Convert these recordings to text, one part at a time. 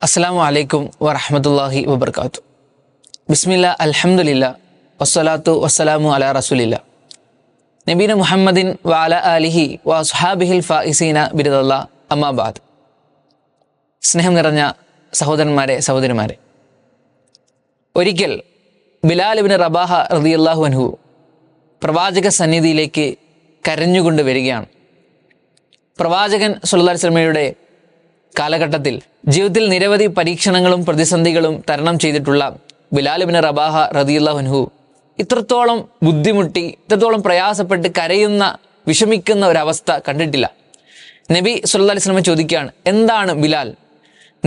അസ്സലാമു അലൈക്കും വറഹ്മത്തുള്ളാഹി വബർക്കാത്തു. ബിസ്മില്ലാ അൽഹംദുലില്ലാ വസ്സലാത്തു വസ്സലാമു അലാ റസൂലില്ലാ നബീന മുഹമ്മദിൻ വഅല ആലിഹി വഅസ്ഹാബിഹിൽ ഫായിസീന ബിറദല്ലാ അമ്മാ ബഅദ്. സ്നേഹം നിറഞ്ഞ സഹോദരന്മാരെ, സഹോദരിമാരെ, ഒരിക്കൽ ബിലാൽ ഇബ്നു റബാഹ റളിയല്ലാഹു അൻഹു പ്രവാചക സന്നിധിയിലേക്ക് കരഞ്ഞുകൊണ്ട് വരികയാണ്. പ്രവാചകൻ സ്വല്ലല്ലാഹു അലൈഹി വസല്ലമയുടെ കാലഘട്ടത്തിൽ ജീവിതത്തിൽ നിരവധി പരീക്ഷണങ്ങളും പ്രതിസന്ധികളും തരണം ചെയ്തിട്ടുള്ള ബിലാൽ ഇബ്നു റബാഹ റളിയല്ലാഹു അൻഹു ഇത്രത്തോളം ബുദ്ധിമുട്ടി, ഇത്രത്തോളം പ്രയാസപ്പെട്ട് കരയുന്ന, വിഷമിക്കുന്ന ഒരവസ്ഥ കണ്ടിട്ടില്ല. നബി സ്വല്ലല്ലാഹു അലൈഹി വസല്ലം ചോദിക്കുകയാണ്, എന്താണ് ബിലാൽ,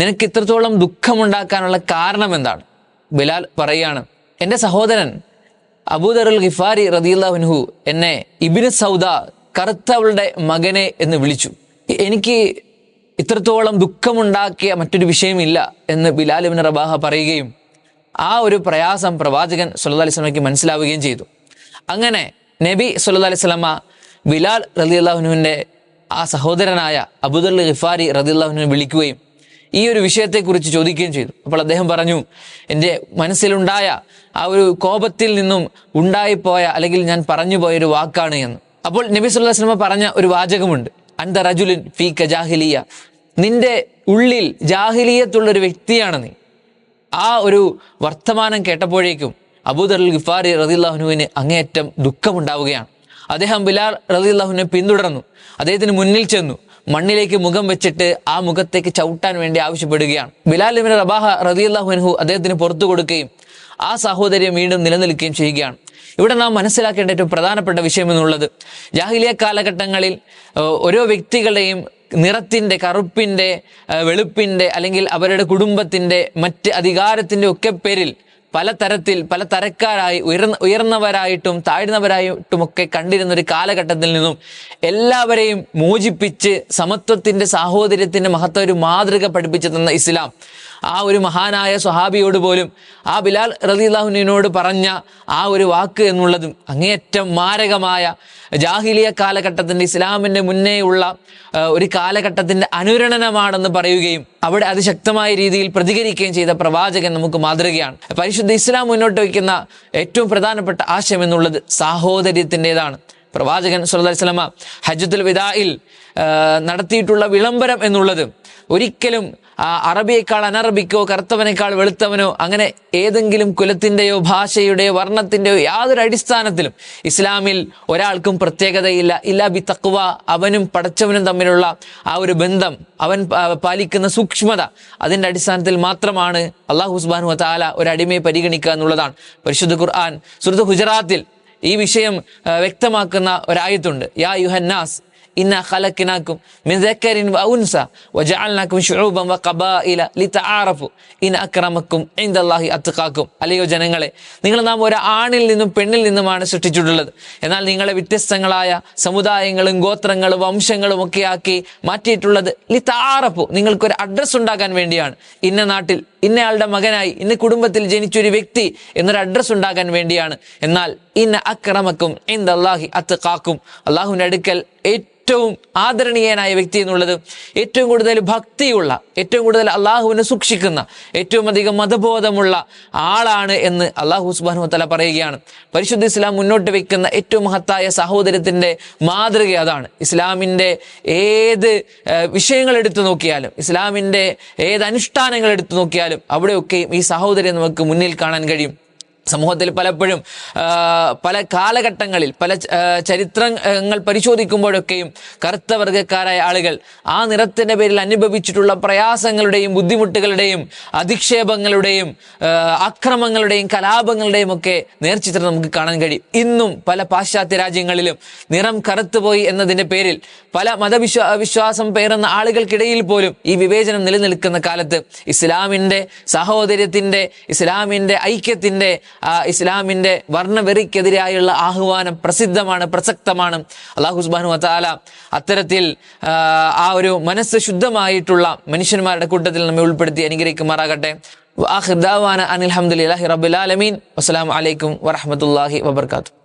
നിനക്ക് ഇത്രത്തോളം ദുഃഖമുണ്ടാക്കാനുള്ള കാരണം എന്താണ്? ബിലാൽ പറയുകയാണ്, എൻ്റെ സഹോദരൻ അബൂദറുൽ ഗിഫാരി റളിയല്ലാഹു അൻഹു എന്നെ ഇബ്നു സൗദ, കറുത്തവളുടെ മകനെ എന്ന് വിളിച്ചു. എനിക്ക് ഇത്രത്തോളം ദുഃഖമുണ്ടാക്കിയ മറ്റൊരു വിഷയമില്ല എന്ന് ബിലാൽ ഇബ്നു റബാഹ പറയുകയും ആ ഒരു പ്രയാസം പ്രവാചകൻ സ്വല്ലല്ലാഹു അലൈഹി വസല്ലമയ്ക്ക് മനസ്സിലാവുകയും ചെയ്തു. അങ്ങനെ നബി സ്വല്ലല്ലാഹു അലൈഹി വസല്ലമ ബിലാൽ റളിയല്ലാഹു അൻഹുവിൻ്റെ ആ സഹോദരനായ അബൂദറുൽ ഗിഫാരി റളിയല്ലാഹു അൻഹുവിനെ വിളിക്കുകയും ഈ ഒരു വിഷയത്തെക്കുറിച്ച് ചോദിക്കുകയും ചെയ്തു. അപ്പോൾ അദ്ദേഹം പറഞ്ഞു, എൻ്റെ മനസ്സിലുണ്ടായ ആ ഒരു കോപത്തിൽ നിന്നും ഉണ്ടായിപ്പോയ, അല്ലെങ്കിൽ ഞാൻ പറഞ്ഞു പോയൊരു വാക്കാണ് എന്ന്. അപ്പോൾ നബി സ്വല്ലല്ലാഹു അലൈഹി വസല്ലമ പറഞ്ഞ ഒരു വാചകമുണ്ട്, അൻത റജുലുൻ ഫീക ജാഹിലിയ, നിന്റെ ഉള്ളിൽ ജാഹിലിയത്തുള്ളൊരു വ്യക്തിയാണ് നീ. ആ ഒരു വർത്തമാനം കേട്ടപ്പോഴേക്കും അബൂദറുൽ ഗിഫാരി റളിയല്ലാഹു അൻഹുവിന് അങ്ങേയറ്റം ദുഃഖമുണ്ടാവുകയാണ്. അദ്ദേഹം ബിലാൽ റളിയല്ലാഹു അൻഹുവിനെ പിന്തുടർന്നു, അദ്ദേഹത്തിന് മുന്നിൽ ചെന്നു, മണ്ണിലേക്ക് മുഖം വെച്ചിട്ട് ആ മുഖത്തേക്ക് ചവിട്ടാൻ വേണ്ടി ആവശ്യപ്പെടുകയാണ്. ബിലാൽ ഇബ്നു റബാഹ റളിയല്ലാഹു അൻഹു അദ്ദേഹത്തിന് പുറത്തു കൊടുക്കുകയും ആ സാഹോദര്യം വീണ്ടും നിലനിൽക്കുകയും ചെയ്യുകയാണ്. ഇവിടെ നാം മനസ്സിലാക്കേണ്ട ഏറ്റവും പ്രധാനപ്പെട്ട വിഷയം എന്നുള്ളത്, ജാഹിലിയ കാലഘട്ടങ്ങളിൽ ഓരോ വ്യക്തികളുടെയും നിറത്തിൻ്റെ, കറുപ്പിൻ്റെ, വെളുപ്പിൻ്റെ, അല്ലെങ്കിൽ അവരുടെ കുടുംബത്തിൻ്റെ, മറ്റ് അധികാരത്തിൻ്റെ ഒക്കെ പേരിൽ പലതരത്തിൽ പല തരക്കാരായി ഉയർന്നവരായിട്ടും താഴ്ന്നവരായിട്ടും ഒക്കെ കണ്ടിരുന്ന ഒരു കാലഘട്ടത്തിൽ നിന്നും എല്ലാവരെയും മോചിപ്പിച്ച് സമത്വത്തിൻ്റെ, സാഹോദര്യത്തിൻ്റെ മഹത്വ ഒരു മാതൃക പഠിപ്പിച്ചു തന്ന ഇസ്ലാം ആ ഒരു മഹാനായ സ്വഹാബിയോട് പോലും ആ ബിലാൽ റളിയല്ലാഹു അൻഹുവിനോട് പറഞ്ഞ ആ ഒരു വാക്ക് എന്നുള്ളതും അങ്ങേയറ്റം മാരകമായ, ജാഹിലിയ കാലഘട്ടത്തിൻ്റെ, ഇസ്ലാമിൻ്റെ മുന്നേ ഉള്ള ഒരു കാലഘട്ടത്തിൻ്റെ അനുരണനമാണെന്ന് പറയുകയും അവിടെ അതിശക്തമായ രീതിയിൽ പ്രതികരിക്കുകയും ചെയ്ത പ്രവാചകൻ നമുക്ക് മാതൃകയാണ്. പരിശുദ്ധ ഇസ്ലാം മുന്നോട്ട് വയ്ക്കുന്ന ഏറ്റവും പ്രധാനപ്പെട്ട ആശയം എന്നുള്ളത് സാഹോദര്യത്തിൻ്റെതാണ്. പ്രവാചകൻ സ്വല്ലല്ലാഹു അലൈഹി വസല്ലമ ഹജ്ജത്തുൽ വിദാഇൽ നടത്തിയിട്ടുള്ള വിളംബരം എന്നുള്ളത് ഒരിക്കലും അറബിയേക്കാൾ അനറബിക്കോ, കറുത്തവനേക്കാൾ വെളുത്തവനോ, അങ്ങനെ ഏതെങ്കിലും കുലത്തിൻ്റെയോ ഭാഷയുടെയോ വർണ്ണത്തിൻ്റെയോ യാതൊരു അടിസ്ഥാനത്തിലും ഇസ്ലാമിൽ ഒരാൾക്കും പ്രത്യേകതയില്ല. ഇല്ലാ ബി തഖ്വ, അവനും പടച്ചവനും തമ്മിലുള്ള ആ ഒരു ബന്ധം, അവൻ പാലിക്കുന്ന സൂക്ഷ്മത, അതിൻ്റെ അടിസ്ഥാനത്തിൽ മാത്രമാണ് അല്ലാഹു സുബ്ഹാനഹു വ തആല ഒരു അടിമയെ പരിഗണിക്കുക എന്നുള്ളതാണ്. പരിശുദ്ധ ഖുർആൻ സൂറത്ത് ഹുജറാത്തിൽ ഈ വിഷയം വ്യക്തമാക്കുന്ന ഒരായത്തുണ്ട്, യാ അയ്യുഹന്നാസ് ഇന്നാ ഖലഖ്നാകും മിൻ ദക്കറിൻ വ ഉൻസ വജഅൽനാകും ശുഊബൻ വഖബായില ലിതആറഫു ഇന്ന അക്രമക്കും ഇൻദല്ലാഹി അത്ഖാക്കും. അല്ലയോ ജനങ്ങളെ, നിങ്ങൾ നാം ഒരു ആണിൽ നിന്നും പെണ്ണിൽ നിന്നുമാണ് സൃഷ്ടിച്ചിട്ടുള്ളത്. എന്നാൽ നിങ്ങളെ വ്യത്യസ്തങ്ങളായ സമുദായങ്ങളും ഗോത്രങ്ങളും വംശങ്ങളും ഒക്കെ ആക്കി മാറ്റിയിട്ടുള്ളത് ലിതആറഫു, നിങ്ങൾക്കൊരു അഡ്രസ്സ് ഉണ്ടാക്കാൻ വേണ്ടിയാണ്. ഇന്ന നാട്ടിൽ ഇന്നയാളുടെ മകനായി, ഇന്ന കുടുംബത്തിൽ ജനിച്ചൊരു വ്യക്തി എന്നൊരു അഡ്രസ്സ് ഉണ്ടാക്കാൻ വേണ്ടിയാണ്. എന്നാൽ ഇന്ന അക്രമക്കും ഇൻദല്ലാഹി അത്ഖാക്കും, അല്ലാഹുവിന്റെ അടുക്കൽ ഏറ്റവും ആദരണീയനായ വ്യക്തി എന്നുള്ളത് ഏറ്റവും കൂടുതൽ ഭക്തിയുള്ള, ഏറ്റവും കൂടുതൽ അള്ളാഹുവിനെ സൂക്ഷിക്കുന്ന, ഏറ്റവും അധികം മതബോധമുള്ള ആളാണ് എന്ന് അല്ലാഹു സുബ്ഹാനഹു വ തആല പറയുകയാണ്. പരിശുദ്ധ ഇസ്ലാം മുന്നോട്ട് വെക്കുന്ന ഏറ്റവും മഹത്തായ സഹോദര്യത്തിൻ്റെ മാതൃക അതാണ്. ഇസ്ലാമിൻ്റെ ഏത് വിഷയങ്ങൾ എടുത്തു നോക്കിയാലും, ഇസ്ലാമിൻ്റെ ഏത് അനുഷ്ഠാനങ്ങൾ എടുത്തു നോക്കിയാലും അവിടെയൊക്കെയും ഈ സഹോദര്യം നമുക്ക് മുന്നിൽ കാണാൻ കഴിയും. സമൂഹത്തിൽ പലപ്പോഴും പല കാലഘട്ടങ്ങളിൽ പല ചരിത്രങ്ങൾ പരിശോധിക്കുമ്പോഴൊക്കെയും കറുത്ത വർഗ്ഗക്കാരായ ആളുകൾ ആ നിറത്തിൻ്റെ പേരിൽ അനുഭവിച്ചിട്ടുള്ള പ്രയാസങ്ങളുടെയും ബുദ്ധിമുട്ടുകളുടെയും അധിക്ഷേപങ്ങളുടെയും അക്രമങ്ങളുടെയും കലാപങ്ങളുടെയും ഒക്കെ നേർചിത്രം നമുക്ക് കാണാൻ കഴിയും. ഇന്നും പല പാശ്ചാത്യ രാജ്യങ്ങളിലും നിറം കറുത്തുപോയി എന്നതിൻ്റെ പേരിൽ പല മതവിശ്വാസം പേറുന്ന ആളുകൾക്കിടയിൽ പോലും ഈ വിവേചനം നിലനിൽക്കുന്ന കാലത്ത് ഇസ്ലാമിൻ്റെ സാഹോദര്യത്തിൻ്റെ, ഇസ്ലാമിൻ്റെ ഐക്യത്തിൻ്റെ, ഇസ്ലാമിൻ്റെ വർണ്ണവെറിക്കെതിരായുള്ള ആഹ്വാനം പ്രസിദ്ധമാണ്, പ്രസക്തമാണ്. അല്ലാഹു സുബ്ഹാനഹു വ തആല അത്തരത്തിൽ ആ ഒരു മനസ്സ് ശുദ്ധമായിട്ടുള്ള മനുഷ്യന്മാരുടെ കൂട്ടത്തിൽ നമ്മെ ഉൾപ്പെടുത്തി അനുഗ്രഹിക്കുമാറാകട്ടെ. ആഖിർ ദഅവാന അനിൽ ഹംദുലില്ലാഹി റബ്ബിൽ ആലമീൻ. വസ്സലാമു അലൈക്കും വറഹ്മത്തുള്ളാഹി വബറകാതുഹു.